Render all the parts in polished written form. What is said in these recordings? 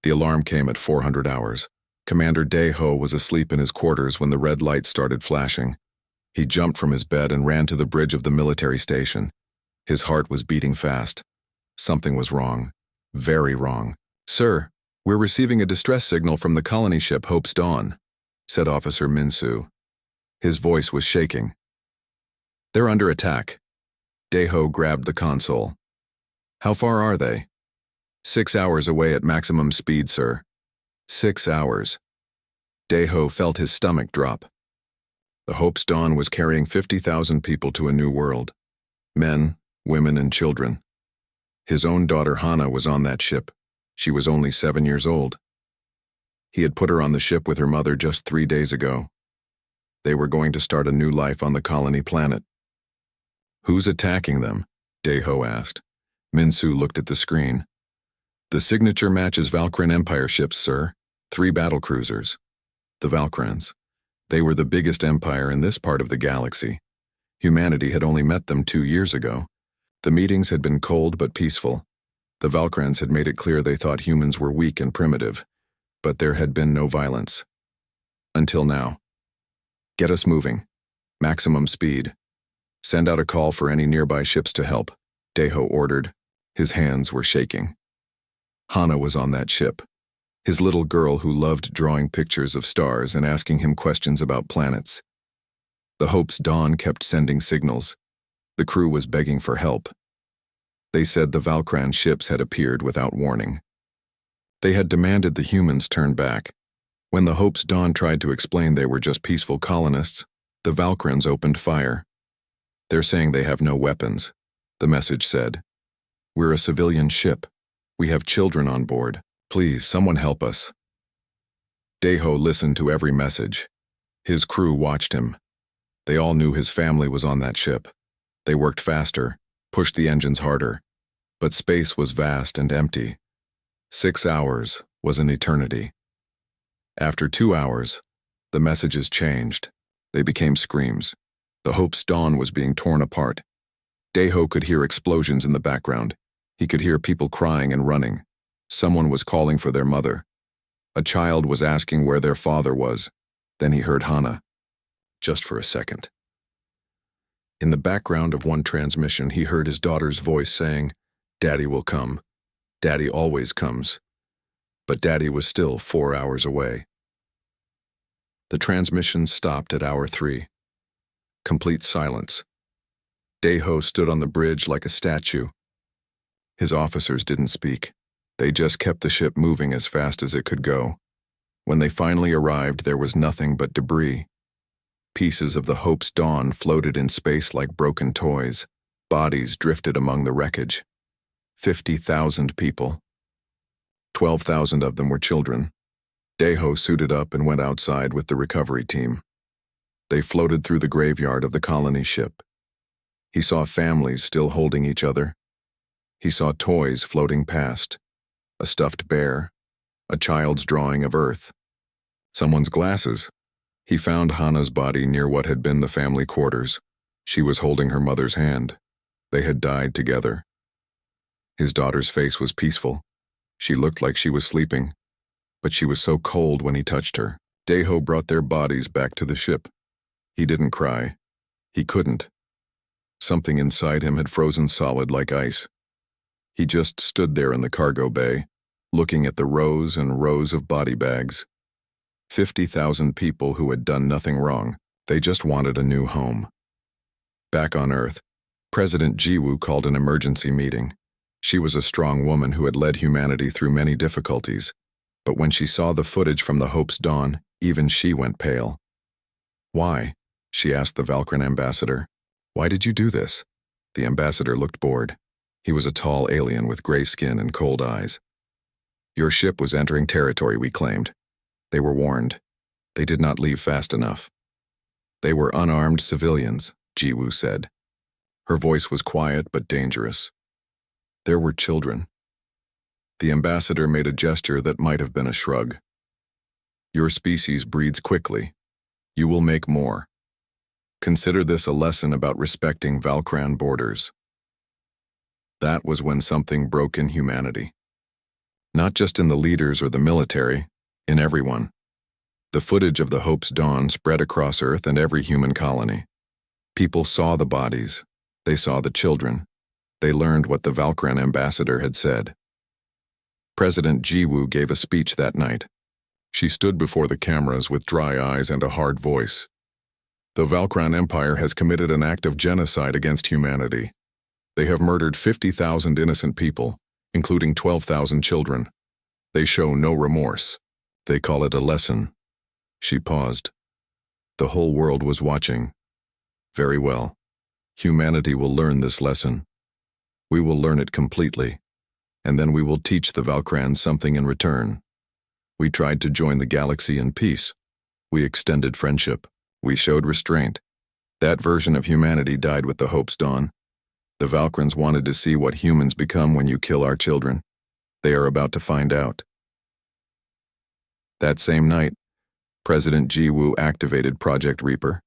The alarm came at 400 hours. Commander Daeho was asleep in his quarters when the red light started flashing. He jumped from his bed and ran to the bridge of the military station. His heart was beating fast. Something was wrong. Very wrong. "Sir, we're receiving a distress signal from the colony ship Hope's Dawn," said Officer Minsu. His voice was shaking. "They're under attack." Daeho grabbed the console. "How far are they?" 6 hours away at maximum speed, sir." 6 hours. Daeho felt his stomach drop. The Hope's Dawn was carrying 50,000 people to a new world. Men, women, and children. His own daughter Hana was on that ship. She was only 7 years old. He had put her on the ship with her mother just 3 days ago. They were going to start a new life on the colony planet. "Who's attacking them?" Daeho asked. Minsu looked at the screen. "The signature matches Valkyran Empire ships, sir. 3 battlecruisers. The Valkyrans. They were the biggest empire in this part of the galaxy. Humanity had only met them 2 years ago. The meetings had been cold but peaceful. The Valkyrans had made it clear they thought humans were weak and primitive, but there had been no violence. Until now. Get us moving. Maximum speed. Send out a call for any nearby ships to help," Daeho ordered. His hands were shaking. Hana was on that ship. His little girl who loved drawing pictures of stars and asking him questions about planets. The Hope's Dawn kept sending signals. The crew was begging for help. They said the Valkyran ships had appeared without warning. They had demanded the humans turn back. When the Hope's Dawn tried to explain they were just peaceful colonists, the Valkyrans opened fire. "They're saying they have no weapons," the message said. "We're a civilian ship. We have children on board. Please, someone help us." Daeho listened to every message. His crew watched him. They all knew his family was on that ship. They worked faster, pushed the engines harder, but space was vast and empty. 6 hours was an eternity. After 2 hours, the messages changed. They became screams. The Hope's Dawn was being torn apart. Daeho could hear explosions in the background. He could hear people crying and running. Someone was calling for their mother. A child was asking where their father was. Then he heard Hana. Just for a second. In the background of one transmission, he heard his daughter's voice saying, "Daddy will come. Daddy always comes." But Daddy was still 4 hours away. The transmission stopped at hour 3. Complete silence. Daeho stood on the bridge like a statue. His officers didn't speak. They just kept the ship moving as fast as it could go. When they finally arrived, there was nothing but debris. Pieces of the Hope's Dawn floated in space like broken toys. Bodies drifted among the wreckage. 50,000 people. 12,000 of them were children. Daeho suited up and went outside with the recovery team. They floated through the graveyard of the colony ship. He saw families still holding each other. He saw toys floating past. A stuffed bear. A child's drawing of Earth. Someone's glasses. He found Hana's body near what had been the family quarters. She was holding her mother's hand. They had died together. His daughter's face was peaceful. She looked like she was sleeping, but she was so cold when he touched her. Daeho brought their bodies back to the ship. He didn't cry. He couldn't. Something inside him had frozen solid like ice. He just stood there in the cargo bay, looking at the rows and rows of body bags. 50,000 people who had done nothing wrong. They just wanted a new home. Back on Earth, President Jiwoo called an emergency meeting. She was a strong woman who had led humanity through many difficulties, but when she saw the footage from the Hope's Dawn, even she went pale. "Why?" she asked the Valkyran ambassador. "Why did you do this?" The ambassador looked bored. He was a tall alien with gray skin and cold eyes. "Your ship was entering territory we claimed. They were warned. They did not leave fast enough." "They were unarmed civilians," Jiwoo said. Her voice was quiet but dangerous. "There were children." The ambassador made a gesture that might have been a shrug. "Your species breeds quickly. You will make more. Consider this a lesson about respecting Valkyran borders." That was when something broke in humanity. Not just in the leaders or the military, in everyone. The footage of the Hope's dawn spread across Earth and every human colony. People saw the bodies. They saw the children. They learned what the Valkran ambassador had said. President Jiwoo gave a speech that night. She stood before the cameras with dry eyes and a hard voice. The Valkran Empire has committed an act of genocide against humanity. They have murdered 50,000 innocent people, including 12,000 children. They show no remorse. They call it a lesson. She paused. The whole world was watching. Very well. Humanity will learn this lesson. We will learn it completely, and then we will teach the Valkrans something in return. We tried to join the galaxy in peace. We extended friendship. We showed restraint. That version of humanity died with the Hope's dawn. The Valkrans wanted to see what humans become when you kill our children. They are about to find out. That same night, President Jiwoo activated Project Reaper.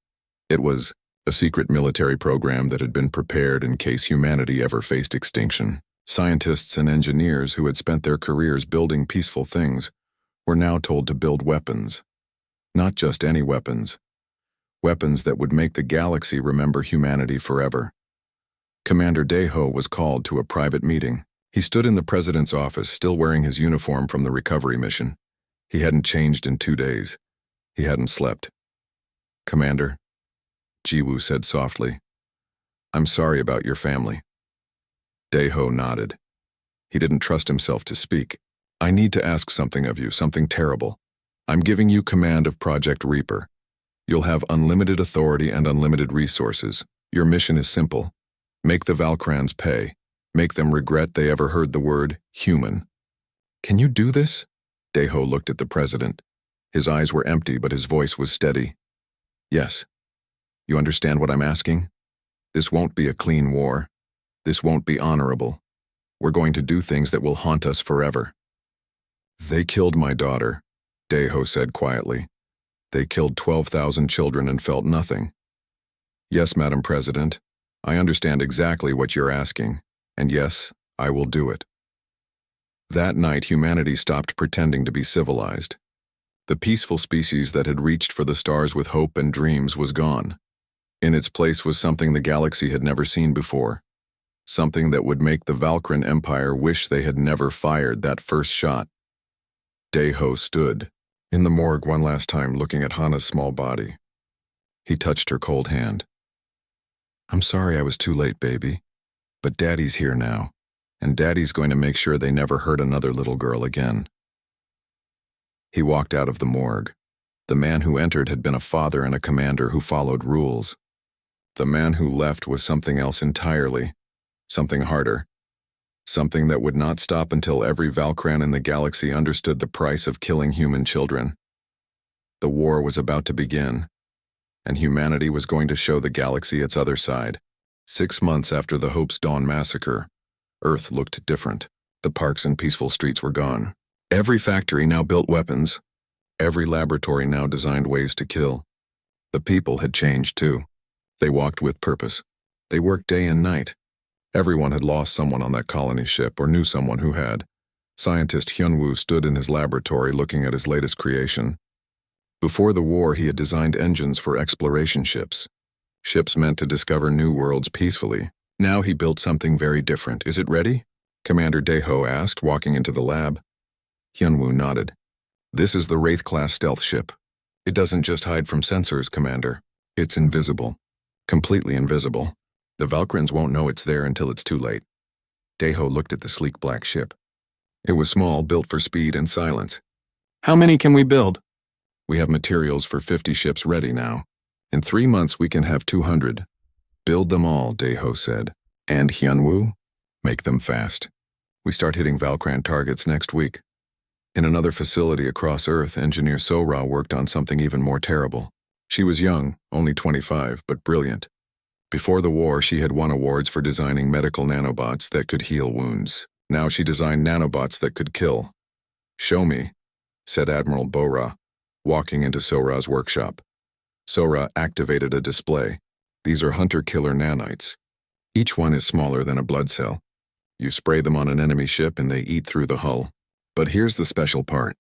It was a secret military program that had been prepared in case humanity ever faced extinction. Scientists and engineers who had spent their careers building peaceful things were now told to build weapons. Not just any weapons. Weapons that would make the galaxy remember humanity forever. Commander Daeho was called to a private meeting. He stood in the president's office, still wearing his uniform from the recovery mission. He hadn't changed in 2 days. He hadn't slept. "Commander," Jiwoo said softly, "I'm sorry about your family." Daeho nodded. He didn't trust himself to speak. "I need to ask something of you, something terrible. I'm giving you command of Project Reaper. You'll have unlimited authority and unlimited resources. Your mission is simple. Make the Valkrans pay. Make them regret they ever heard the word human." "Can you do this?" Daeho looked at the president. His eyes were empty, but his voice was steady. "Yes. You understand what I'm asking? This won't be a clean war. This won't be honorable. We're going to do things that will haunt us forever." "They killed my daughter," Daeho said quietly. "They killed 12,000 children and felt nothing." "Yes, Madam President, I understand exactly what you're asking, and yes, I will do it." That night, humanity stopped pretending to be civilized. The peaceful species that had reached for the stars with hope and dreams was gone. In its place was something the galaxy had never seen before. Something that would make the Valkran Empire wish they had never fired that first shot. Daeho stood in the morgue one last time, looking at Hana's small body. He touched her cold hand. "I'm sorry I was too late, baby. But Daddy's here now, and Daddy's going to make sure they never hurt another little girl again." He walked out of the morgue. The man who entered had been a father and a commander who followed rules. The man who left was something else entirely, something harder, something that would not stop until every Valkran in the galaxy understood the price of killing human children. The war was about to begin, and humanity was going to show the galaxy its other side. 6 months after the Hope's Dawn massacre, Earth looked different. The parks and peaceful streets were gone. Every factory now built weapons. Every laboratory now designed ways to kill. The people had changed too. They walked with purpose. They worked day and night. Everyone had lost someone on that colony ship or knew someone who had. Scientist Hyunwoo stood in his laboratory looking at his latest creation. Before the war, he had designed engines for exploration ships. Ships meant to discover new worlds peacefully. Now he built something very different. "Is it ready?" Commander Daeho asked, walking into the lab. Hyunwoo nodded. "This is the Wraith-class stealth ship. It doesn't just hide from sensors, Commander. It's invisible. Completely invisible. The Valkrans won't know it's there until it's too late." Daeho looked at the sleek black ship. It was small, built for speed and silence. "How many can we build?" "We have materials for 50 ships ready now. In 3 months we can have 200. "Build them all," Daeho said. "And Hyunwoo? Make them fast. We start hitting Valkran targets next week." In another facility across Earth, engineer Sora worked on something even more terrible. She was young, only 25, but brilliant. Before the war, she had won awards for designing medical nanobots that could heal wounds. Now she designed nanobots that could kill. "Show me," said Admiral Bora, walking into Sora's workshop. Sora activated a display. "These are hunter-killer nanites. Each one is smaller than a blood cell. You spray them on an enemy ship and they eat through the hull. But here's the special part.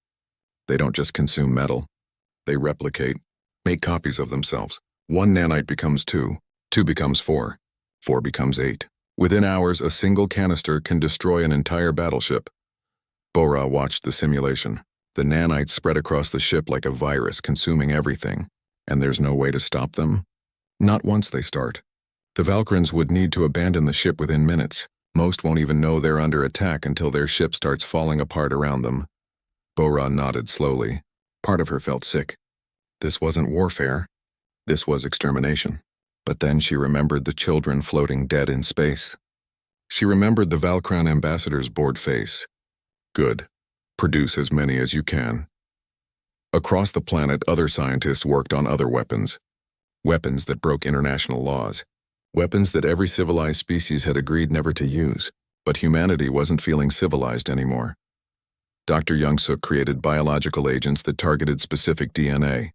They don't just consume metal. They replicate, make copies of themselves. 1 nanite becomes 2, 2 becomes 4, 4 becomes 8. Within hours, a single canister can destroy an entire battleship. Bora watched the simulation. The nanites spread across the ship like a virus, consuming everything. And there's no way to stop them? Not once they start. The Valkyrians would need to abandon the ship within minutes. Most won't even know they're under attack until their ship starts falling apart around them. Bora nodded slowly. Part of her felt sick. This wasn't warfare. This was extermination. But then she remembered the children floating dead in space. She remembered the Valkyrian ambassador's bored face. Good. Produce as many as you can. Across the planet, other scientists worked on other weapons. Weapons that broke international laws. Weapons that every civilized species had agreed never to use. But humanity wasn't feeling civilized anymore. Dr. Youngsuk created biological agents that targeted specific DNA.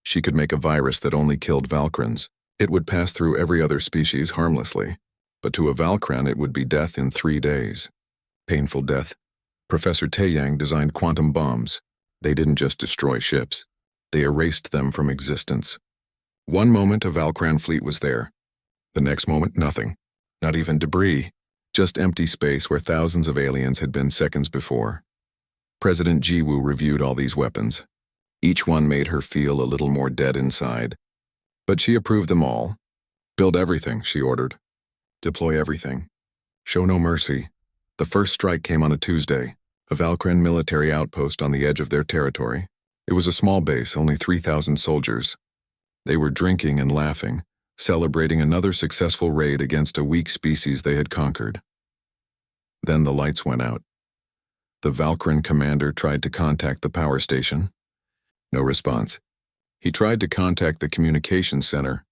She could make a virus that only killed Valkyrians. It would pass through every other species harmlessly. But to a Valkyrian, it would be death in 3 days. Painful death. Professor Taeyang designed quantum bombs. They didn't just destroy ships. They erased them from existence. One moment a Valkyrian fleet was there. The next moment, nothing. Not even debris. Just empty space where thousands of aliens had been seconds before. President Jiwoo reviewed all these weapons. Each one made her feel a little more dead inside. But she approved them all. Build everything, she ordered. Deploy everything. Show no mercy. The first strike came on a Tuesday, a Valkyrian military outpost on the edge of their territory. It was a small base, only 3,000 soldiers. They were drinking and laughing, celebrating another successful raid against a weak species they had conquered. Then the lights went out. The Valkyrian commander tried to contact the power station. No response. He tried to contact the communications center.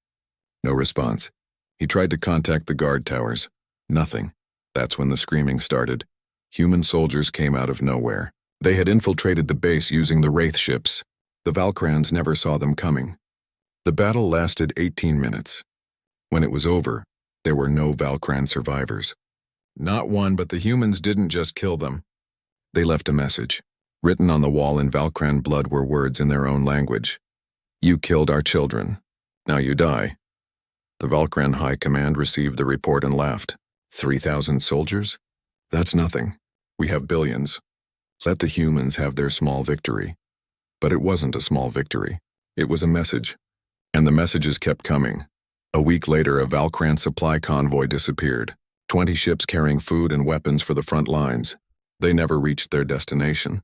No response. He tried to contact the guard towers. Nothing. That's when the screaming started. Human soldiers came out of nowhere. They had infiltrated the base using the Wraith ships. The Valkyrians never saw them coming. The battle lasted 18 minutes. When it was over, there were no Valkyrian survivors. Not one, but the humans didn't just kill them. They left a message. Written on the wall in Valkyrian blood were words in their own language. You killed our children. Now you die. The Valkyrian High Command received the report and laughed. 3,000 soldiers? That's nothing. We have billions. Let the humans have their small victory. But it wasn't a small victory. It was a message. And the messages kept coming. A week later, a Valkyrian supply convoy disappeared. 20 ships carrying food and weapons for the front lines. They never reached their destination.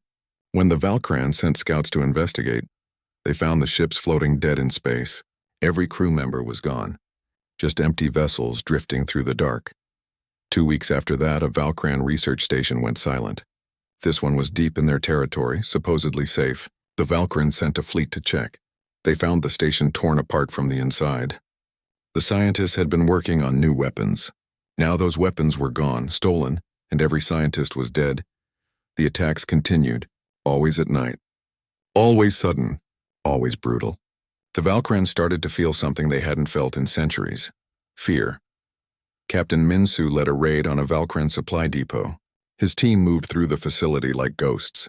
When the Valkyrians sent scouts to investigate, they found the ships floating dead in space. Every crew member was gone. Just empty vessels drifting through the dark. 2 weeks after that, a Valkyrian research station went silent. This one was deep in their territory, supposedly safe. The Valkyrians sent a fleet to check. They found the station torn apart from the inside. The scientists had been working on new weapons. Now those weapons were gone, stolen, and every scientist was dead. The attacks continued, always at night. Always sudden, always brutal. The Valkyrians started to feel something they hadn't felt in centuries. Fear. Captain Minsu led a raid on a Valkyrian supply depot. His team moved through the facility like ghosts.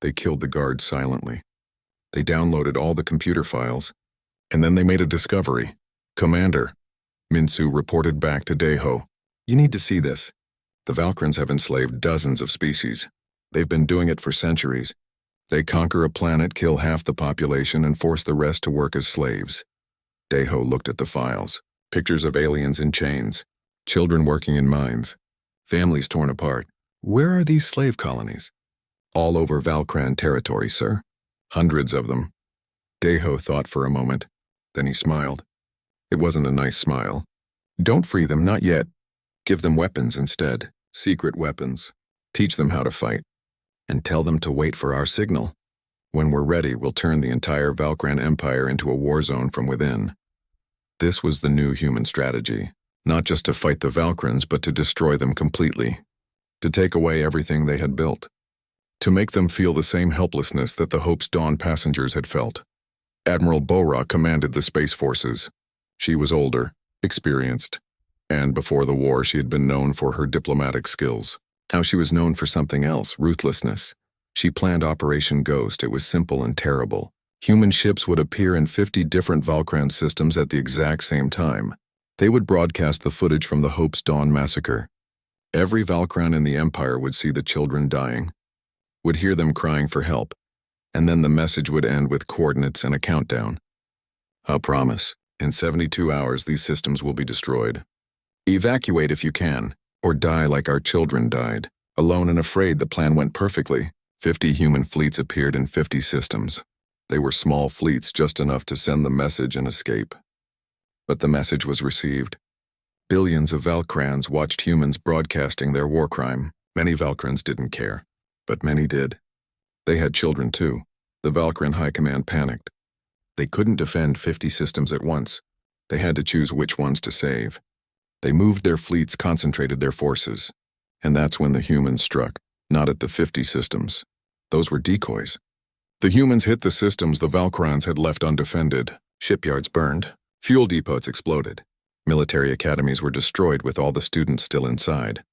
They killed the guards silently. They downloaded all the computer files. And then they made a discovery. Commander, Minsu reported back to Daeho. You need to see this. The Valkyrians have enslaved dozens of species. They've been doing it for centuries. They conquer a planet, kill half the population, and force the rest to work as slaves. Daeho looked at the files. Pictures of aliens in chains. Children working in mines. Families torn apart. Where are these slave colonies? All over Valkyrian territory, sir. Hundreds of them. Daeho thought for a moment. Then he smiled. It wasn't a nice smile. Don't free them, not yet. Give them weapons instead. Secret weapons. Teach them how to fight. And tell them to wait for our signal. When we're ready, we'll turn the entire Valkyrian Empire into a war zone from within. This was the new human strategy. Not just to fight the Valkyrians, but to destroy them completely. To take away everything they had built. To make them feel the same helplessness that the Hope's Dawn passengers had felt. Admiral Bora commanded the Space Forces. She was older, experienced, and before the war she had been known for her diplomatic skills. Now she was known for something else, ruthlessness. She planned Operation Ghost. It was simple and terrible. Human ships would appear in 50 different Valkran systems at the exact same time. They would broadcast the footage from the Hope's Dawn massacre. Every Valkran in the Empire would see the children dying, would hear them crying for help, and then the message would end with coordinates and a countdown. "I'll promise, in 72 hours these systems will be destroyed. Evacuate if you can, or die like our children died." Alone and afraid, the plan went perfectly. 50 human fleets appeared in 50 systems. They were small fleets, just enough to send the message and escape. But the message was received. Billions of Valkrans watched humans broadcasting their war crime. Many Valkrans didn't care, but many did. They had children too. The Valkran High Command panicked. They couldn't defend 50 systems at once. They had to choose which ones to save. They moved their fleets, concentrated their forces. And that's when the humans struck, not at the 50 systems. Those were decoys. The humans hit the systems the Valkrans had left undefended. Shipyards burned. Fuel depots exploded. Military academies were destroyed with all the students still inside.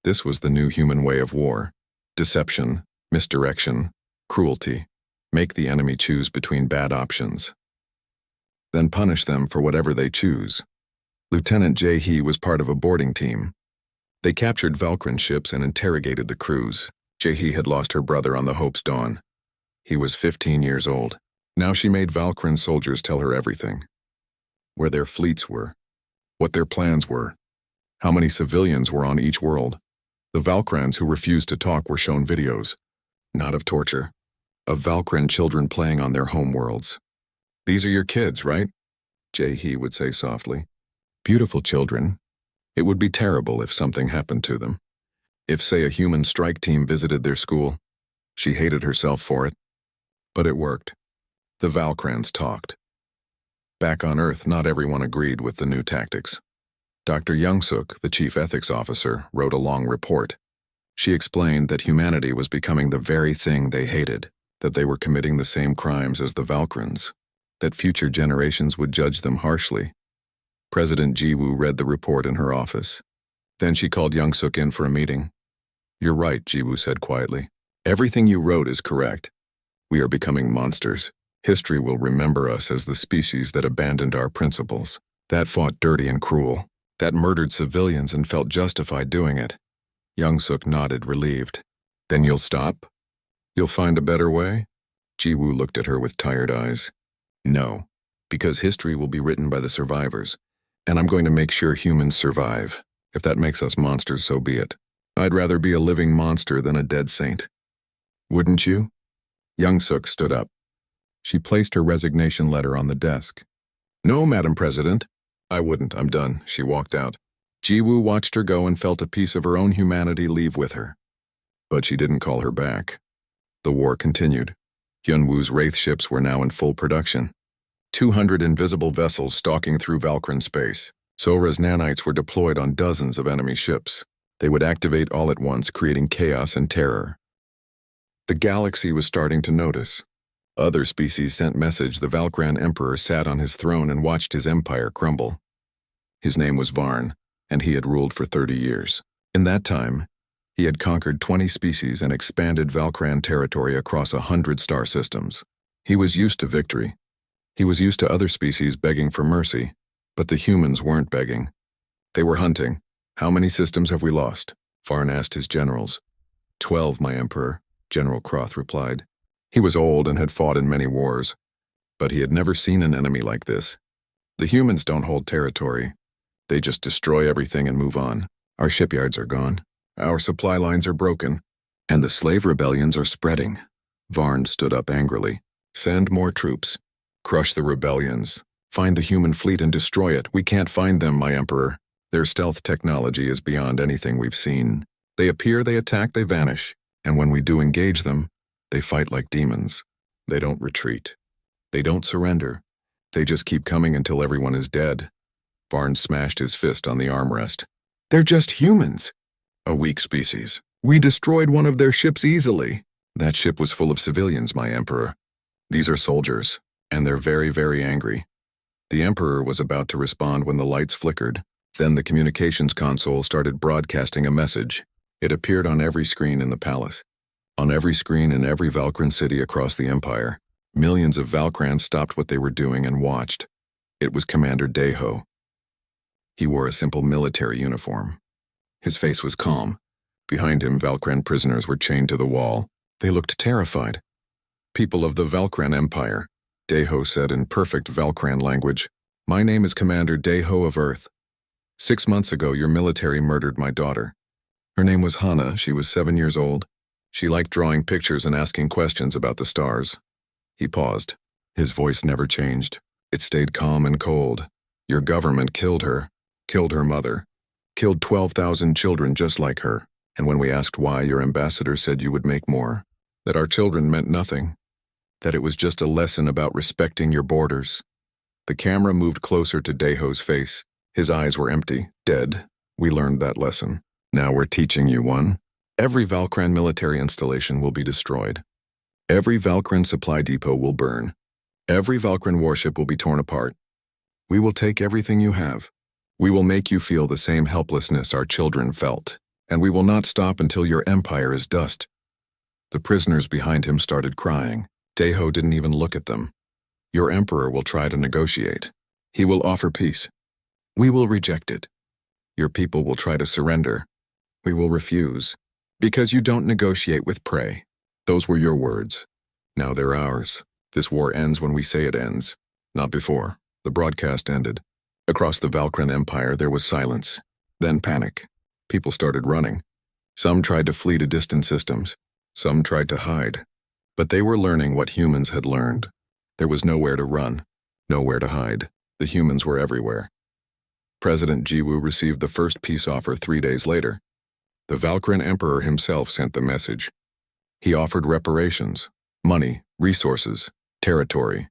This was the new human way of war. Deception, misdirection, cruelty. Make the enemy choose between bad options. Then punish them for whatever they choose. Lieutenant Jae-hee was part of a boarding team. They captured Valkran ships and interrogated the crews. Jae-hee had lost her brother on the Hope's Dawn. He was 15 years old. Now she made Valkran soldiers tell her everything. Where their fleets were. What their plans were. How many civilians were on each world. The Valkrans who refused to talk were shown videos. Not of torture. Of Valkran children playing on their home worlds. "These are your kids, right?" Jae-hee would say softly. "Beautiful children. It would be terrible if something happened to them. If, say, a human strike team visited their school." She hated herself for it. But it worked. The Valkrans talked. Back on Earth, not everyone agreed with the new tactics. Dr. Young-suk, the chief ethics officer, wrote a long report. She explained that humanity was becoming the very thing they hated, that they were committing the same crimes as the Valkrans, that future generations would judge them harshly. President Ji-woo read the report in her office. Then she called Young-suk in for a meeting. "You're right," Ji-woo said quietly. "Everything you wrote is correct. We are becoming monsters. History will remember us as the species that abandoned our principles, that fought dirty and cruel, that murdered civilians and felt justified doing it." Young-suk nodded, relieved. "Then you'll stop? You'll find a better way?" Ji-woo looked at her with tired eyes. "No, because history will be written by the survivors, and I'm going to make sure humans survive. If that makes us monsters, so be it. I'd rather be a living monster than a dead saint." "Wouldn't you?" Young-suk stood up. She placed her resignation letter on the desk. "No, Madam President. I wouldn't. I'm done." She walked out. Ji-woo watched her go and felt a piece of her own humanity leave with her. But she didn't call her back. The war continued. Hyun-woo's Wraith ships were now in full production. 200 invisible vessels stalking through Valkran space. Sora's nanites were deployed on dozens of enemy ships. They would activate all at once, creating chaos and terror. The galaxy was starting to notice. Other species sent message. The Valkran Emperor sat on his throne and watched his empire crumble. His name was Varn, and he had ruled for 30 years. In that time, he had conquered 20 species and expanded Valkran territory across 100 star systems. He was used to victory. He was used to other species begging for mercy, but the humans weren't begging. They were hunting. "How many systems have we lost?" Varn asked his generals. 12, my emperor," General Croth replied. He was old and had fought in many wars, but he had never seen an enemy like this. "The humans don't hold territory. They just destroy everything and move on. Our shipyards are gone. Our supply lines are broken. And the slave rebellions are spreading." Varn stood up angrily. "Send more troops. Crush the rebellions. Find the human fleet and destroy it. We can't find them, my emperor. Their stealth technology is beyond anything we've seen. They appear, they attack, they vanish. And when we do engage them, they fight like demons. They don't retreat. They don't surrender. They just keep coming until everyone is dead." Varn smashed his fist on the armrest. "They're just humans. A weak species. We destroyed one of their ships easily." "That ship was full of civilians, my emperor. These are soldiers, and they're very, very angry." The emperor was about to respond when the lights flickered. Then the communications console started broadcasting a message. It appeared on every screen in the palace. On every screen in every Valkyran city across the Empire. Millions of Valkrans stopped what they were doing and watched. It was Commander Deho. He wore a simple military uniform. His face was calm. Behind him, Valkran prisoners were chained to the wall. They looked terrified. "People of the Valkran Empire," Deho said in perfect Valkran language. "My name is Commander Deho of Earth. 6 months ago, your military murdered my daughter. Her name was Hana. She was 7 years old. She liked drawing pictures and asking questions about the stars." He paused. His voice never changed. It stayed calm and cold. "Your government killed her mother, killed 12,000 children just like her. And when we asked why, your ambassador said you would make more, that our children meant nothing, that it was just a lesson about respecting your borders." The camera moved closer to Deho's face. His eyes were empty, dead. "We learned that lesson. Now we're teaching you one. Every Valkran military installation will be destroyed. Every Valkran supply depot will burn. Every Valkran warship will be torn apart. We will take everything you have. We will make you feel the same helplessness our children felt. And we will not stop until your empire is dust." The prisoners behind him started crying. Deho didn't even look at them. "Your emperor will try to negotiate. He will offer peace. We will reject it. Your people will try to surrender. We will refuse. Because you don't negotiate with prey." Those were your words. Now they're ours. This war ends when we say it ends. Not before. The broadcast ended. Across the Valkran Empire there was silence. Then panic. People started running. Some tried to flee to distant systems. Some tried to hide. But they were learning what humans had learned. There was nowhere to run. Nowhere to hide. The humans were everywhere. President Jiwoo received the first peace offer 3 days later. The Valkran Emperor himself sent the message. He offered reparations, money, resources, territory.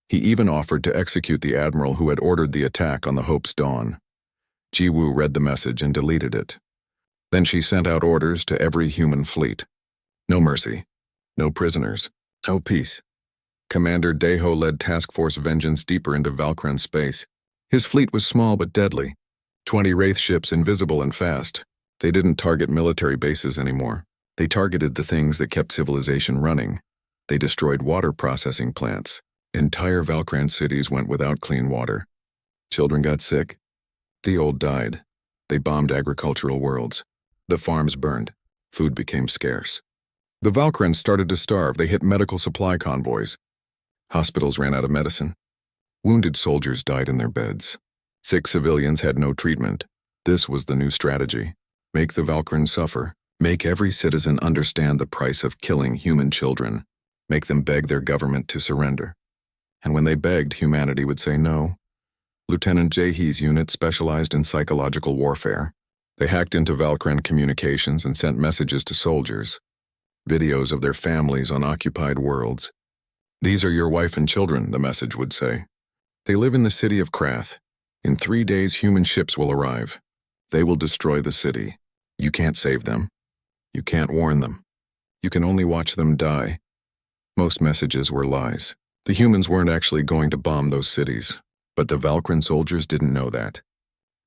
He even offered to execute the admiral who had ordered the attack on the Hope's Dawn. Jiwoo read the message and deleted it. Then she sent out orders to every human fleet. No mercy, no prisoners, no peace. Commander Deho led Task Force Vengeance deeper into Valkran space. His fleet was small but deadly. 20 Wraith ships, invisible and fast. They didn't target military bases anymore. They targeted the things that kept civilization running. They destroyed water processing plants. Entire Valkran cities went without clean water. Children got sick. The old died. They bombed agricultural worlds. The farms burned. Food became scarce. The Valkrans started to starve. They hit medical supply convoys. Hospitals ran out of medicine. Wounded soldiers died in their beds. Sick civilians had no treatment. This was the new strategy. Make the Valkrans suffer. Make every citizen understand the price of killing human children. Make them beg their government to surrender. And when they begged, humanity would say no. Lieutenant Jaehee's unit specialized in psychological warfare. They hacked into Valkran communications and sent messages to soldiers. Videos of their families on occupied worlds. "These are your wife and children," the message would say. "They live in the city of Krath. In 3 days, human ships will arrive. They will destroy the city. You can't save them. You can't warn them. You can only watch them die." Most messages were lies. The humans weren't actually going to bomb those cities, but the Valkran soldiers didn't know that.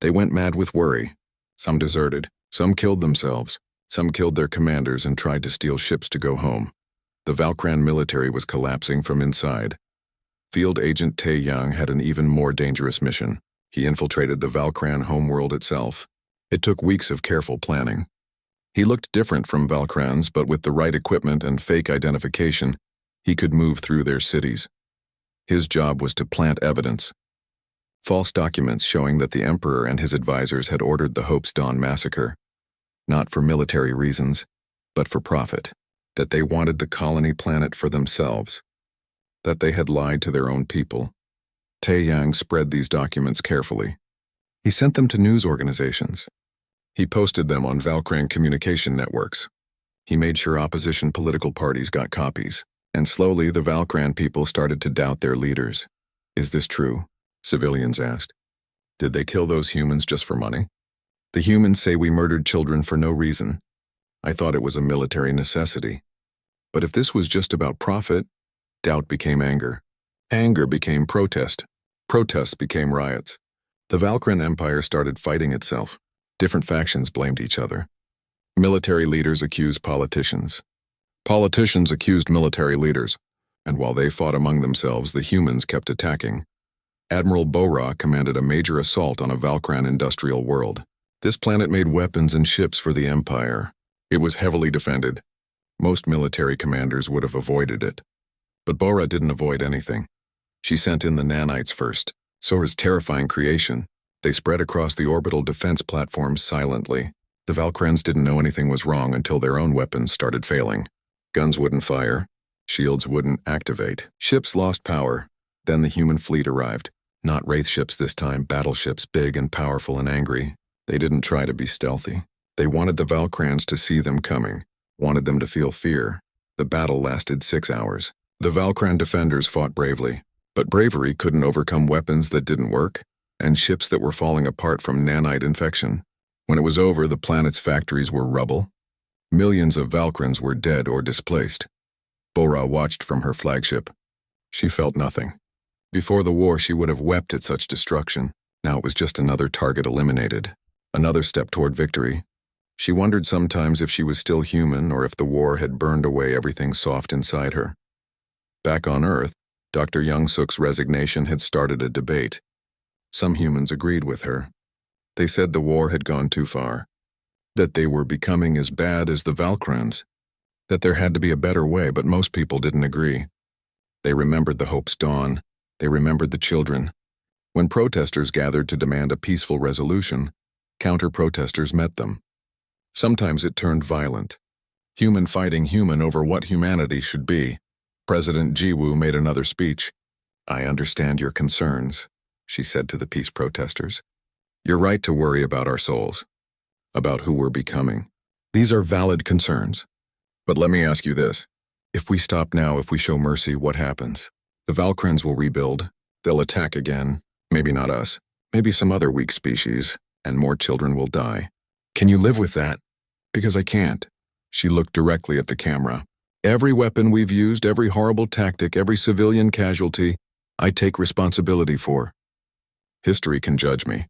They went mad with worry. Some deserted. Some killed themselves. Some killed their commanders and tried to steal ships to go home. The Valkran military was collapsing from inside. Field Agent Tae-Yang had an even more dangerous mission. He infiltrated the Valkran homeworld itself. It took weeks of careful planning. He looked different from Valkrans, but with the right equipment and fake identification, he could move through their cities. His job was to plant evidence. False documents showing that the Emperor and his advisors had ordered the Hope's Dawn massacre. Not for military reasons, but for profit. That they wanted the colony planet for themselves. That they had lied to their own people. Tae-Yang spread these documents carefully. He sent them to news organizations. He posted them on Valkran communication networks. He made sure opposition political parties got copies. And slowly the Valkran people started to doubt their leaders. "Is this true?" civilians asked. "Did they kill those humans just for money? The humans say we murdered children for no reason. I thought it was a military necessity. But if this was just about profit, doubt became anger. Anger became protest. Protests became riots. The Valkran Empire started fighting itself. Different factions blamed each other. Military leaders accuse politicians. Politicians accused military leaders, and while they fought among themselves, the humans kept attacking. Admiral Bora commanded a major assault on a Valkran industrial world. This planet made weapons and ships for the Empire. It was heavily defended. Most military commanders would have avoided it. But Bora didn't avoid anything. She sent in the nanites first. Sora's terrifying creation. They spread across the orbital defense platforms silently. The Valkrans didn't know anything was wrong until their own weapons started failing. Guns wouldn't fire. Shields wouldn't activate. Ships lost power. Then the human fleet arrived. Not wraith ships this time, battleships big and powerful and angry. They didn't try to be stealthy. They wanted the Valkrans to see them coming, wanted them to feel fear. The battle lasted 6 hours. The Valkran defenders fought bravely, but bravery couldn't overcome weapons that didn't work and ships that were falling apart from nanite infection. When it was over, the planet's factories were rubble. Millions of Valkrans were dead or displaced. Bora watched from her flagship. She felt nothing. Before the war, she would have wept at such destruction. Now it was just another target eliminated, another step toward victory. She wondered sometimes if she was still human or if the war had burned away everything soft inside her. Back on Earth, Dr. Young-suk's resignation had started a debate. Some humans agreed with her. They said the war had gone too far, that they were becoming as bad as the Valkrans, that there had to be a better way, but most people didn't agree. They remembered the Hope's dawn. They remembered the children. When protesters gathered to demand a peaceful resolution, counter-protesters met them. Sometimes it turned violent. Human fighting human over what humanity should be. President Jiwoo made another speech. "I understand your concerns," she said to the peace protesters. "You're right to worry about our souls, about who we're becoming. These are valid concerns. But let me ask you this. If we stop now, if we show mercy, what happens? The Valkrans will rebuild. They'll attack again. Maybe not us. Maybe some other weak species. And more children will die. Can you live with that? Because I can't." She looked directly at the camera. "Every weapon we've used, every horrible tactic, every civilian casualty, I take responsibility for. History can judge me.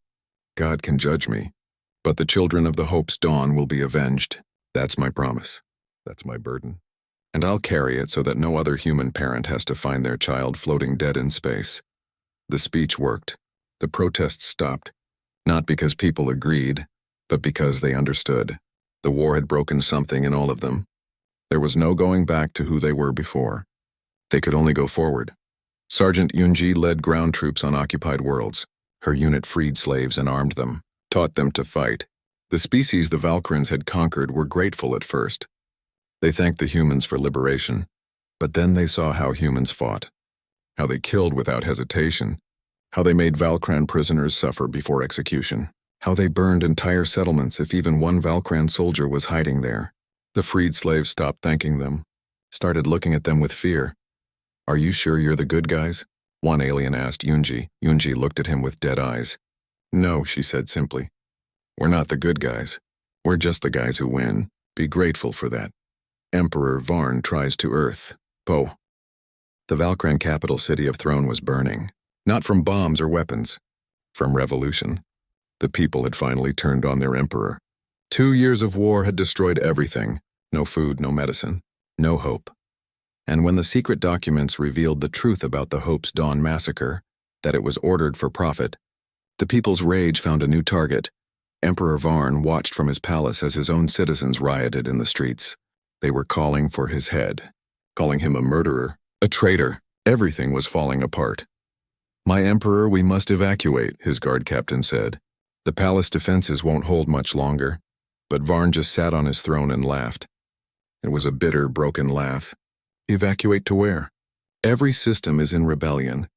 God can judge me. But the children of the Hope's dawn will be avenged. That's my promise. That's my burden. And I'll carry it so that no other human parent has to find their child floating dead in space." The speech worked. The protests stopped. Not because people agreed, but because they understood. The war had broken something in all of them. There was no going back to who they were before. They could only go forward. Sergeant Yoonji led ground troops on occupied worlds. Her unit freed slaves and armed them, taught them to fight. The species the Valkrans had conquered were grateful at first. They thanked the humans for liberation, but then they saw how humans fought, how they killed without hesitation, how they made Valkran prisoners suffer before execution, how they burned entire settlements if even one Valkran soldier was hiding there. The freed slaves stopped thanking them, started looking at them with fear. "Are you sure you're the good guys?" one alien asked Yoonji. Yoonji looked at him with dead eyes. "No," she said simply. "We're not the good guys. We're just the guys who win. Be grateful for that." Emperor Varn tries to Earth. Poe. The Valkran capital city of Throne was burning. Not from bombs or weapons. From revolution. The people had finally turned on their emperor. 2 years of war had destroyed everything. No food, no medicine, no hope. And when the secret documents revealed the truth about the Hope's Dawn massacre, that it was ordered for profit, the people's rage found a new target. Emperor Varn watched from his palace as his own citizens rioted in the streets. They were calling for his head, calling him a murderer, a traitor. Everything was falling apart. "My emperor, we must evacuate," his guard captain said. "The palace defenses won't hold much longer." But Varn just sat on his throne and laughed. It was a bitter, broken laugh. "Evacuate to where? Every system is in rebellion.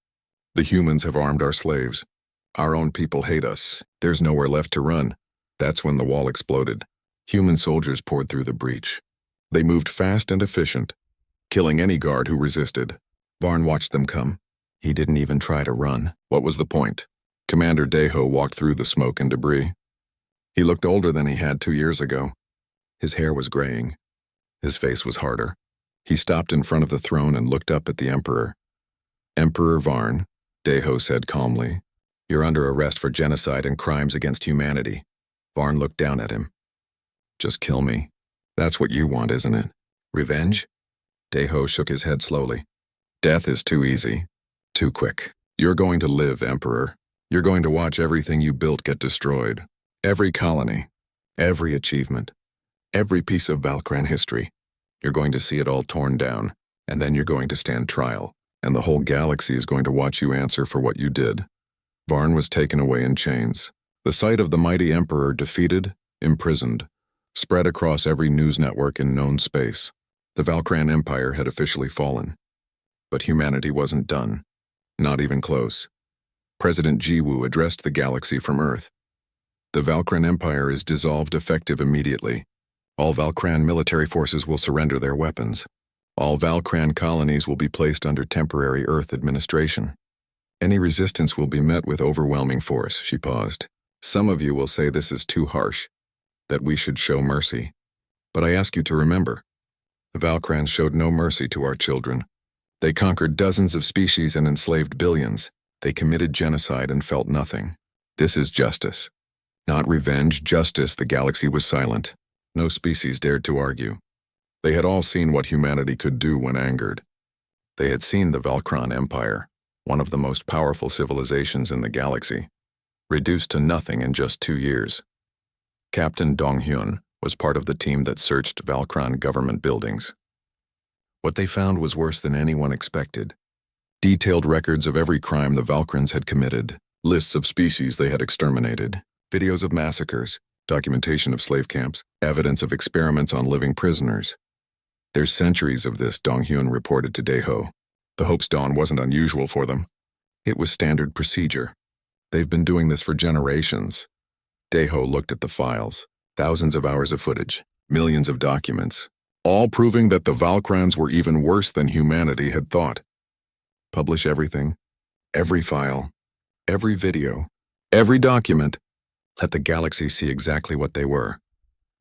The humans have armed our slaves. Our own people hate us. There's nowhere left to run." That's when the wall exploded. Human soldiers poured through the breach. They moved fast and efficient, killing any guard who resisted. Varn watched them come. He didn't even try to run. What was the point? Commander Daeho walked through the smoke and debris. He looked older than he had 2 years ago. His hair was graying. His face was harder. He stopped in front of the throne and looked up at the Emperor. "Emperor Varn," Daeho said calmly, "you're under arrest for genocide and crimes against humanity." Varn looked down at him. Just kill me. That's what you want, isn't it? Revenge? Daeho shook his head slowly. Death is too easy. Too quick. You're going to live, Emperor. You're going to watch everything you built get destroyed. Every colony. Every achievement. Every piece of Valkran history. You're going to see it all torn down, and then you're going to stand trial, and the whole galaxy is going to watch you answer for what you did. Varn was taken away in chains. The sight of the mighty Emperor defeated, imprisoned, spread across every news network in known space. The Valkran Empire had officially fallen. But humanity wasn't done. Not even close. President Jiwoo addressed the galaxy from Earth. The Valkran Empire is dissolved effective immediately. All Valkran military forces will surrender their weapons. All Valkran colonies will be placed under temporary Earth administration. Any resistance will be met with overwhelming force. She paused. Some of you will say this is too harsh, that we should show mercy. But I ask you to remember, the Valkrans showed no mercy to our children. They conquered dozens of species and enslaved billions. They committed genocide and felt nothing. This is justice. Not revenge, justice. The galaxy was silent. No species dared to argue. They had all seen what humanity could do when angered. They had seen the Valkran Empire, one of the most powerful civilizations in the galaxy, reduced to nothing in just 2 years. Captain Dong-hyun was part of the team that searched Valkran government buildings. What they found was worse than anyone expected. Detailed records of every crime the Valkrans had committed, lists of species they had exterminated, videos of massacres, documentation of slave camps, evidence of experiments on living prisoners. There's centuries of this, Dong-hyun reported to Daeho. The Hope's Dawn wasn't unusual for them. It was standard procedure. They've been doing this for generations. Daeho looked at the files. Thousands of hours of footage, millions of documents, all proving that the Valkrans were even worse than humanity had thought. Publish everything, every file, every video, every document. Let the galaxy see exactly what they were.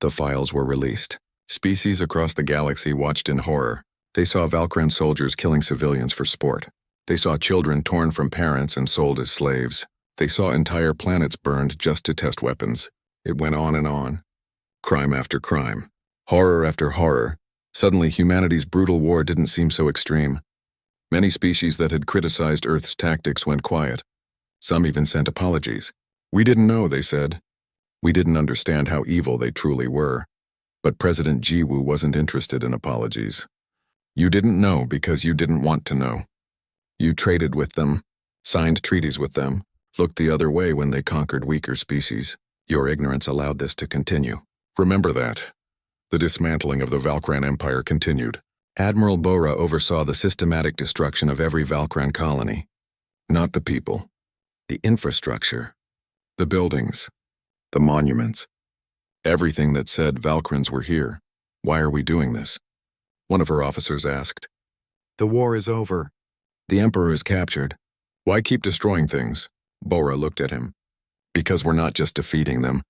The files were released. Species across the galaxy watched in horror. They saw Valkran soldiers killing civilians for sport. They saw children torn from parents and sold as slaves. They saw entire planets burned just to test weapons. It went on and on. Crime after crime. Horror after horror. Suddenly, humanity's brutal war didn't seem so extreme. Many species that had criticized Earth's tactics went quiet. Some even sent apologies. We didn't know, they said. We didn't understand how evil they truly were. But President Jiwoo wasn't interested in apologies. You didn't know because you didn't want to know. You traded with them, signed treaties with them, looked the other way when they conquered weaker species. Your ignorance allowed this to continue. Remember that. The dismantling of the Valkran Empire continued. Admiral Bora oversaw the systematic destruction of every Valkran colony. Not the people. The infrastructure. The buildings. The monuments. Everything that said Valkrans were here. Why are we doing this? One of her officers asked. The war is over. The Emperor is captured. Why keep destroying things? Bora looked at him. Because we're not just defeating them.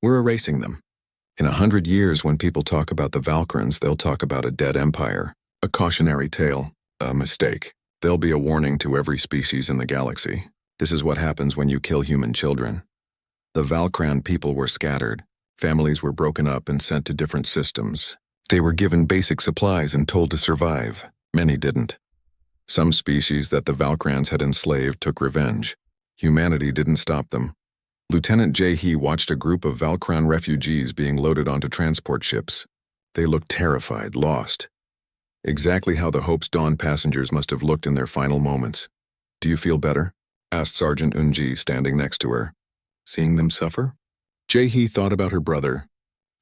We're erasing them. In 100 years, when people talk about the Valkrans, they'll talk about a dead empire, a cautionary tale, a mistake. There'll be a warning to every species in the galaxy. This is what happens when you kill human children. The Valkran people were scattered. Families were broken up and sent to different systems. They were given basic supplies and told to survive. Many didn't. Some species that the Valkrans had enslaved took revenge. Humanity didn't stop them. Lieutenant Jae-hee watched a group of Valkran refugees being loaded onto transport ships. They looked terrified, lost. Exactly how the Hope's Dawn passengers must have looked in their final moments. Do you feel better? Asked Sergeant Eunji, standing next to her. Seeing them suffer? Jae-hee thought about her brother.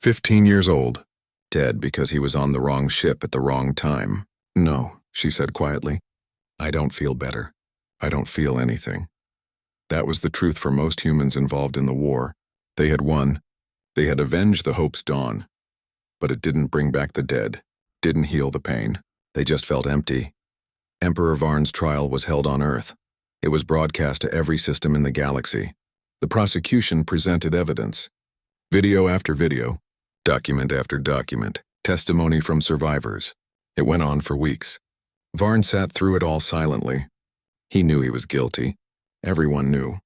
15 years old. Dead because he was on the wrong ship at the wrong time. No, she said quietly. I don't feel better. I don't feel anything. That was the truth for most humans involved in the war. They had won. They had avenged the Hope's Dawn. But it didn't bring back the dead, didn't heal the pain. They just felt empty. Emperor Varn's trial was held on Earth. It was broadcast to every system in the galaxy. The prosecution presented evidence. Video after video, document after document, testimony from survivors. It went on for weeks. Varn sat through it all silently. He knew he was guilty. Everyone knew.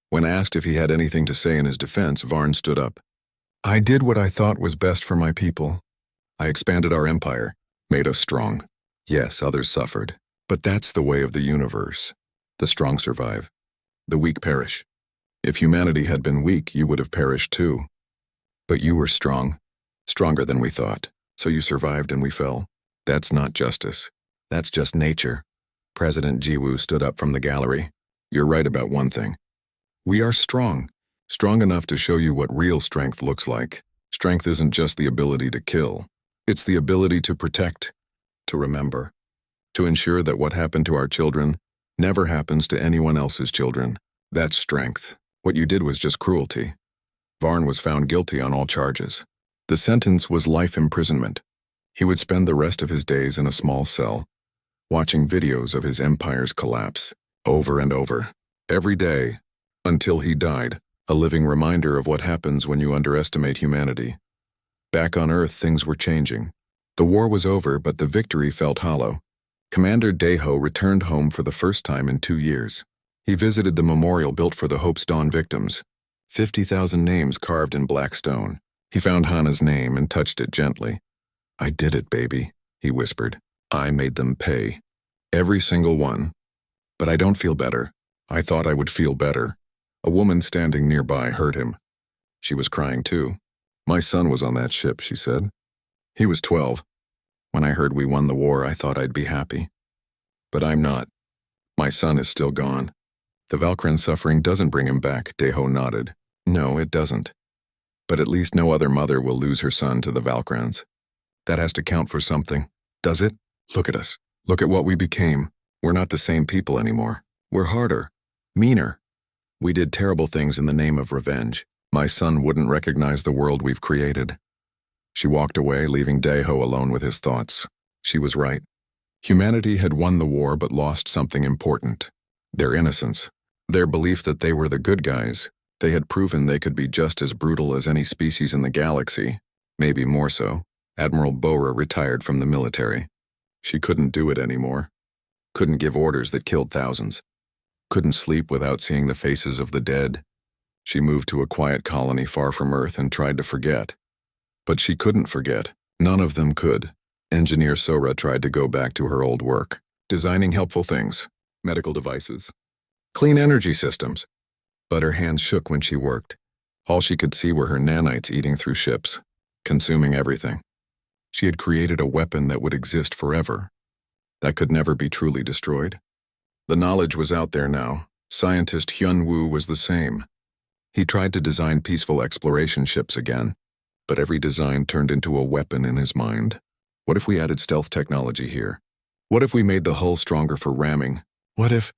When asked if he had anything to say in his defense, Varn stood up. I did what I thought was best for my people. I expanded our empire, made us strong. Yes, others suffered, but that's the way of the universe. The strong survive. The weak perish. If humanity had been weak, you would have perished too. But you were strong, stronger than we thought, so you survived and we fell. That's not justice. That's just nature. President Jiwoo stood up from the gallery. You're right about one thing. We are strong. Strong enough to show you what real strength looks like. Strength isn't just the ability to kill. It's the ability to protect, to remember, to ensure that what happened to our children never happens to anyone else's children. That's strength. What you did was just cruelty. Varn was found guilty on all charges. The sentence was life imprisonment. He would spend the rest of his days in a small cell, watching videos of his empire's collapse, over and over, every day, until he died, a living reminder of what happens when you underestimate humanity. Back on Earth, things were changing. The war was over, but the victory felt hollow. Commander Daeho returned home for the first time in 2 years. He visited the memorial built for the Hope's Dawn victims. 50,000 names carved in black stone. He found Hana's name and touched it gently. I did it, baby, he whispered. I made them pay. Every single one. But I don't feel better. I thought I would feel better. A woman standing nearby heard him. She was crying too. My son was on that ship, she said. He was 12. When I heard we won the war, I thought I'd be happy. But I'm not. My son is still gone. The Valkyran suffering doesn't bring him back, Daeho nodded. No, it doesn't. But at least no other mother will lose her son to the Valkrans. That has to count for something, does it? Look at us. Look at what we became. We're not the same people anymore. We're harder, meaner. We did terrible things in the name of revenge. My son wouldn't recognize the world we've created. She walked away, leaving Daeho alone with his thoughts. She was right. Humanity had won the war but lost something important. Their innocence. Their belief that they were the good guys. They had proven they could be just as brutal as any species in the galaxy. Maybe more so. Admiral Bora retired from the military. She couldn't do it anymore. Couldn't give orders that killed thousands. Couldn't sleep without seeing the faces of the dead. She moved to a quiet colony far from Earth and tried to forget. But she couldn't forget. None of them could. Engineer Sora tried to go back to her old work, designing helpful things, medical devices, clean energy systems. But her hands shook when she worked. All she could see were her nanites eating through ships, consuming everything. She had created a weapon that would exist forever, that could never be truly destroyed. The knowledge was out there now. Scientist Hyun-woo was the same. He tried to design peaceful exploration ships again, but every design turned into a weapon in his mind. What if we added stealth technology here? What if we made the hull stronger for ramming? What if...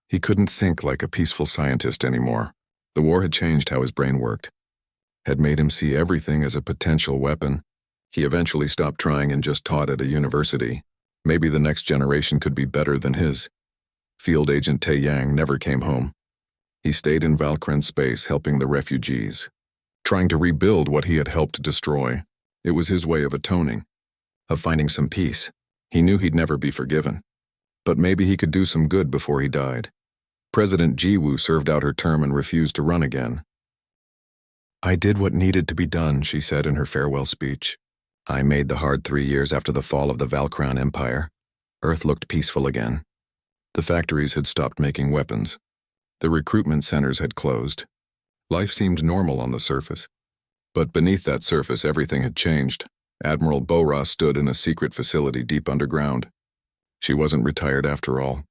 He couldn't think like a peaceful scientist anymore. The war had changed how his brain worked, had made him see everything as a potential weapon. He eventually stopped trying and just taught at a university. Maybe the next generation could be better than his. Field Agent Tae Yang never came home. He stayed in Valkyran space helping the refugees, trying to rebuild what he had helped destroy. It was his way of atoning, of finding some peace. He knew he'd never be forgiven. But maybe he could do some good before he died. President Jiwoo served out her term and refused to run again. I did what needed to be done, she said in her farewell speech. I made the hard 3 years after the fall of the Valkyran Empire. Earth looked peaceful again. The factories had stopped making weapons. The recruitment centers had closed. Life seemed normal on the surface. But beneath that surface, everything had changed. Admiral Bora stood in a secret facility deep underground. She wasn't retired after all.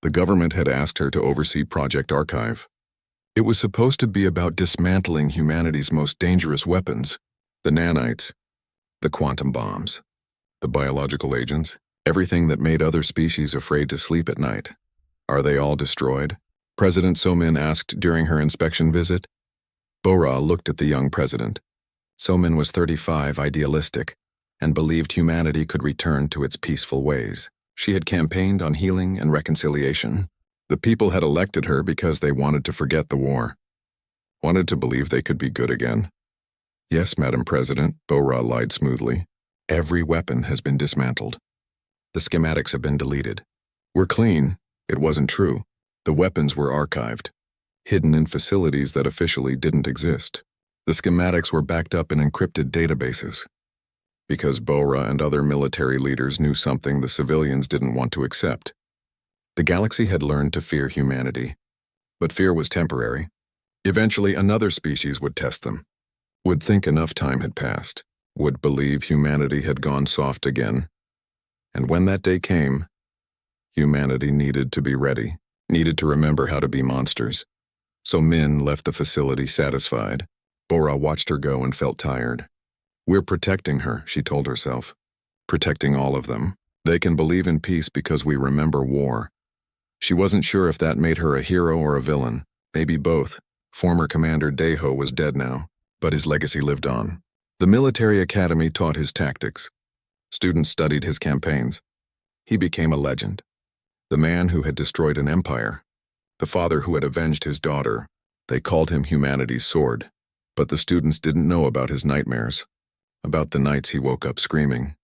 The government had asked her to oversee Project Archive. It was supposed to be about dismantling humanity's most dangerous weapons, the nanites, the quantum bombs, the biological agents, everything that made other species afraid to sleep at night. Are they all destroyed? President So-min asked during her inspection visit. Bora looked at the young president. So-min was 35, idealistic, and believed humanity could return to its peaceful ways. She had campaigned on healing and reconciliation. The people had elected her because they wanted to forget the war, wanted to believe they could be good again. Yes, Madam President, Bora lied smoothly. Every weapon has been dismantled. The schematics have been deleted. We're clean. It wasn't true. The weapons were archived, hidden in facilities that officially didn't exist. The schematics were backed up in encrypted databases. Because Bora and other military leaders knew something the civilians didn't want to accept. The galaxy had learned to fear humanity. But fear was temporary. Eventually, another species would test them. Would think enough time had passed. Would believe humanity had gone soft again. And when that day came, humanity needed to be ready, needed to remember how to be monsters. So Min left the facility satisfied. Bora watched her go and felt tired. We're protecting her, she told herself. Protecting all of them. They can believe in peace because we remember war. She wasn't sure if that made her a hero or a villain. Maybe both. Former Commander Deho was dead now, but his legacy lived on. The military academy taught his tactics. Students studied his campaigns. He became a legend. The man who had destroyed an empire. The father who had avenged his daughter. They called him humanity's sword. But the students didn't know about his nightmares. About the nights he woke up screaming.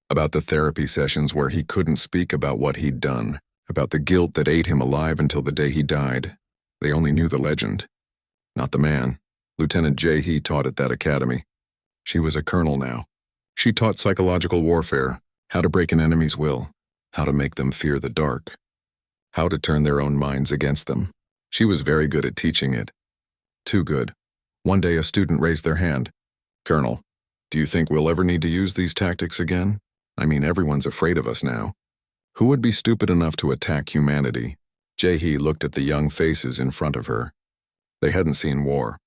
About the therapy sessions where he couldn't speak about what he'd done. About the guilt that ate him alive until the day he died. They only knew the legend. Not the man. Lieutenant Jae-hee taught at that academy. She was a colonel now. She taught psychological warfare, how to break an enemy's will, how to make them fear the dark, how to turn their own minds against them. She was very good at teaching it. Too good. One day a student raised their hand. Colonel, do you think we'll ever need to use these tactics again? I mean, everyone's afraid of us now. Who would be stupid enough to attack humanity? Jae-hee looked at the young faces in front of her. They hadn't seen war,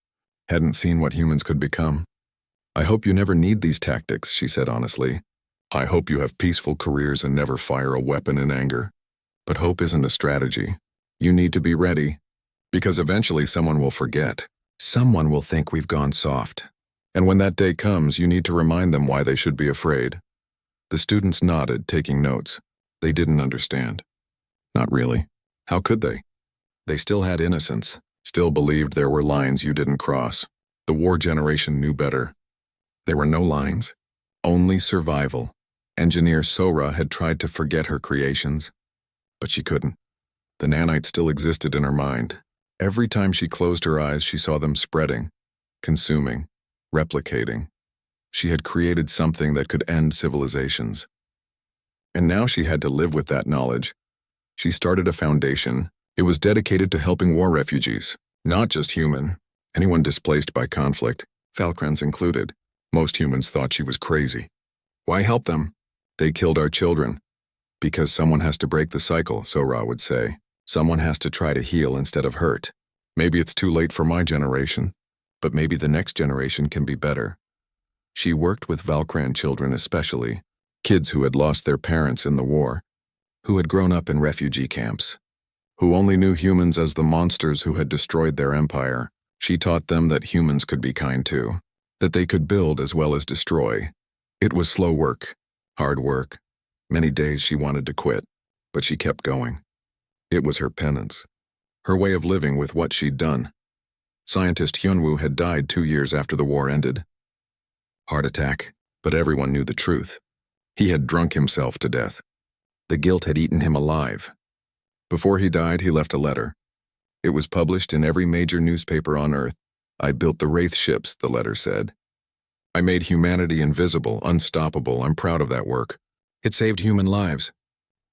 hadn't seen what humans could become. I hope you never need these tactics, she said honestly. I hope you have peaceful careers and never fire a weapon in anger. But hope isn't a strategy. You need to be ready, because eventually someone will forget. Someone will think we've gone soft. And when that day comes, you need to remind them why they should be afraid. The students nodded, taking notes. They didn't understand. Not really. How could they? They still had innocence, still believed there were lines you didn't cross. The war generation knew better. There were no lines, only survival. Engineer Sora had tried to forget her creations, but she couldn't. The nanites still existed in her mind. Every time she closed her eyes, she saw them spreading, consuming, replicating. She had created something that could end civilizations. And now she had to live with that knowledge. She started a foundation. It was dedicated to helping war refugees, not just human, anyone displaced by conflict, Falkrans included. Most humans thought she was crazy. Why help them? They killed our children. Because someone has to break the cycle, Sora would say. Someone has to try to heal instead of hurt. Maybe it's too late for my generation, but maybe the next generation can be better. She worked with Valkran children especially, kids who had lost their parents in the war, who had grown up in refugee camps, who only knew humans as the monsters who had destroyed their empire. She taught them that humans could be kind too, that they could build as well as destroy. It was slow work, hard work. Many days she wanted to quit, but she kept going. It was her penance, her way of living with what she'd done. Scientist Hyunwoo had died 2 years after the war ended. Heart attack, but everyone knew the truth. He had drunk himself to death. The guilt had eaten him alive. Before he died, he left a letter. It was published in every major newspaper on Earth. I built the Wraith ships, the letter said. I made humanity invisible, unstoppable. I'm proud of that work. It saved human lives.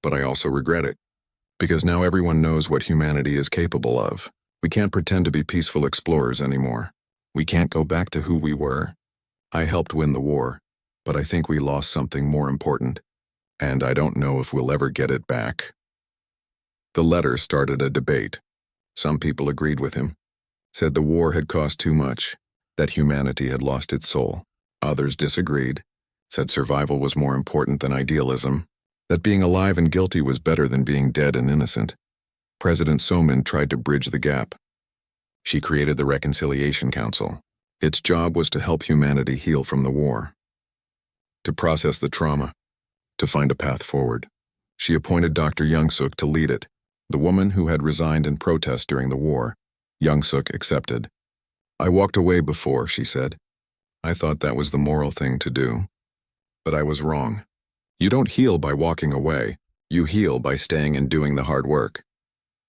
But I also regret it. Because now everyone knows what humanity is capable of. We can't pretend to be peaceful explorers anymore. We can't go back to who we were. I helped win the war, but I think we lost something more important. And I don't know if we'll ever get it back. The letter started a debate. Some people agreed with him, said the war had cost too much, that humanity had lost its soul. Others disagreed, said survival was more important than idealism, that being alive and guilty was better than being dead and innocent. President Somin tried to bridge the gap. She created the Reconciliation Council. Its job was to help humanity heal from the war, to process the trauma, to find a path forward. She appointed Dr. Young-suk to lead it, the woman who had resigned in protest during the war. Young-suk accepted. I walked away before, she said. I thought that was the moral thing to do. But I was wrong. You don't heal by walking away. You heal by staying and doing the hard work.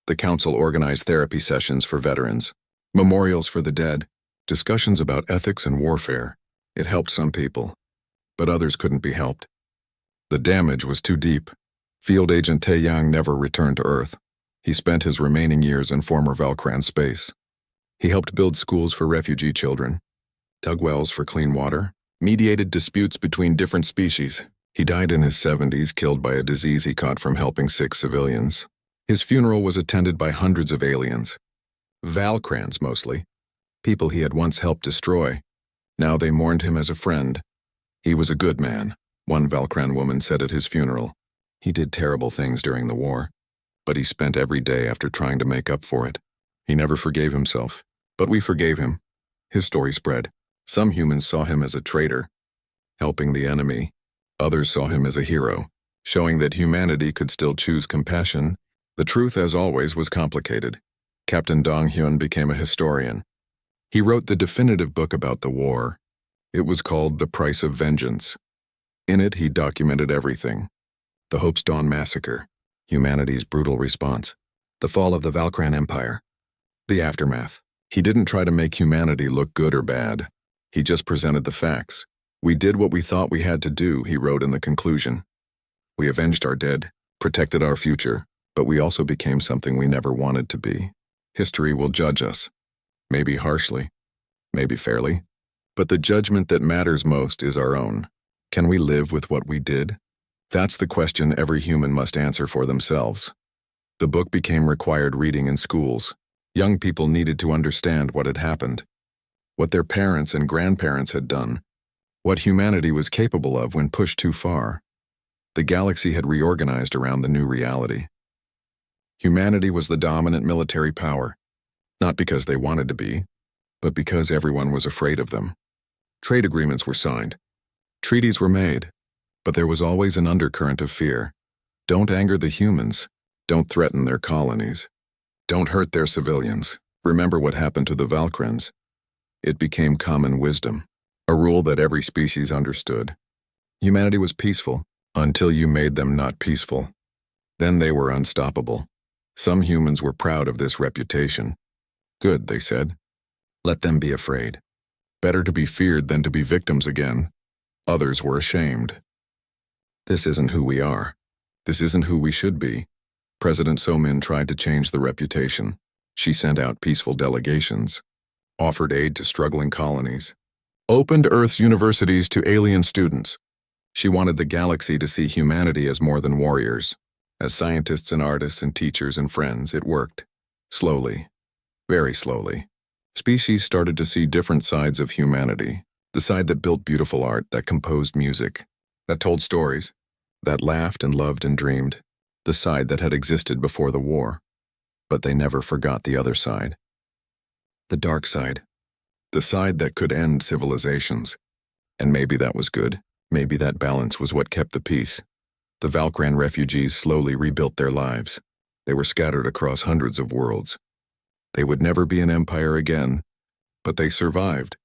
The council organized therapy sessions for veterans, memorials for the dead, Discussions about ethics and warfare. It helped some people, but others couldn't be helped. The damage was too deep. Field Agent Taeyang never returned to Earth. He spent his remaining years in former Valkran space. He helped build schools for refugee children, dug wells for clean water, mediated disputes between different species. He died in his 70s, killed by a disease he caught from helping sick civilians. His funeral was attended by hundreds of aliens. Valkrans, mostly. People he had once helped destroy. Now they mourned him as a friend. He was a good man, one Valkran woman said at his funeral. He did terrible things during the war, but he spent every day after trying to make up for it. He never forgave himself, but we forgave him. His story spread. Some humans saw him as a traitor, helping the enemy. Others saw him as a hero, showing that humanity could still choose compassion. The truth, as always, was complicated. Captain Dong Hyun became a historian. He wrote the definitive book about the war. It was called The Price of Vengeance. In it, he documented everything. The Hope's Dawn massacre, humanity's brutal response, the fall of the Valkran Empire, the aftermath. He didn't try to make humanity look good or bad. He just presented the facts. We did what we thought we had to do, he wrote in the conclusion. We avenged our dead, protected our future, but we also became something we never wanted to be. History will judge us. Maybe harshly, maybe fairly, but the judgment that matters most is our own. Can we live with what we did? That's the question every human must answer for themselves. The book became required reading in schools. Young people needed to understand what had happened, what their parents and grandparents had done, what humanity was capable of when pushed too far. The galaxy had reorganized around the new reality. Humanity was the dominant military power, not because they wanted to be, but because everyone was afraid of them. Trade agreements were signed. Treaties were made, but there was always an undercurrent of fear. Don't anger the humans. Don't threaten their colonies. Don't hurt their civilians. Remember what happened to the Valkrans. It became common wisdom, a rule that every species understood. Humanity was peaceful until you made them not peaceful. Then they were unstoppable. Some humans were proud of this reputation. Good, they said. Let them be afraid. Better to be feared than to be victims again. Others were ashamed. This isn't who we are. This isn't who we should be. President So-min tried to change the reputation. She sent out peaceful delegations, offered aid to struggling colonies, opened Earth's universities to alien students. She wanted the galaxy to see humanity as more than warriors. As scientists and artists and teachers and friends, it worked. Slowly, very slowly. Species started to see different sides of humanity. The side that built beautiful art, that composed music, that told stories, that laughed and loved and dreamed. The side that had existed before the war. But they never forgot the other side. The dark side. The side that could end civilizations. And maybe that was good. Maybe that balance was what kept the peace. The Valkran refugees slowly rebuilt their lives. They were scattered across hundreds of worlds. They would never be an empire again, but they survived.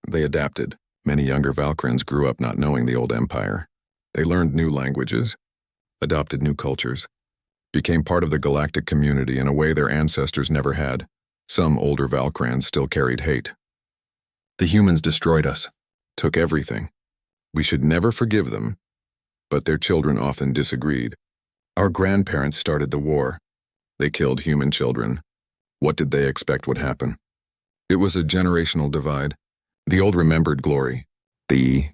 They adapted. Many younger Valkrans grew up not knowing the old empire. They learned new languages, adopted new cultures, became part of the galactic community in a way their ancestors never had. Some older Valkrans still carried hate. The humans destroyed us, took everything. We should never forgive them, but their children often disagreed. Our grandparents started the war. They killed human children. What did they expect would happen? It was a generational divide. The old remembered glory. The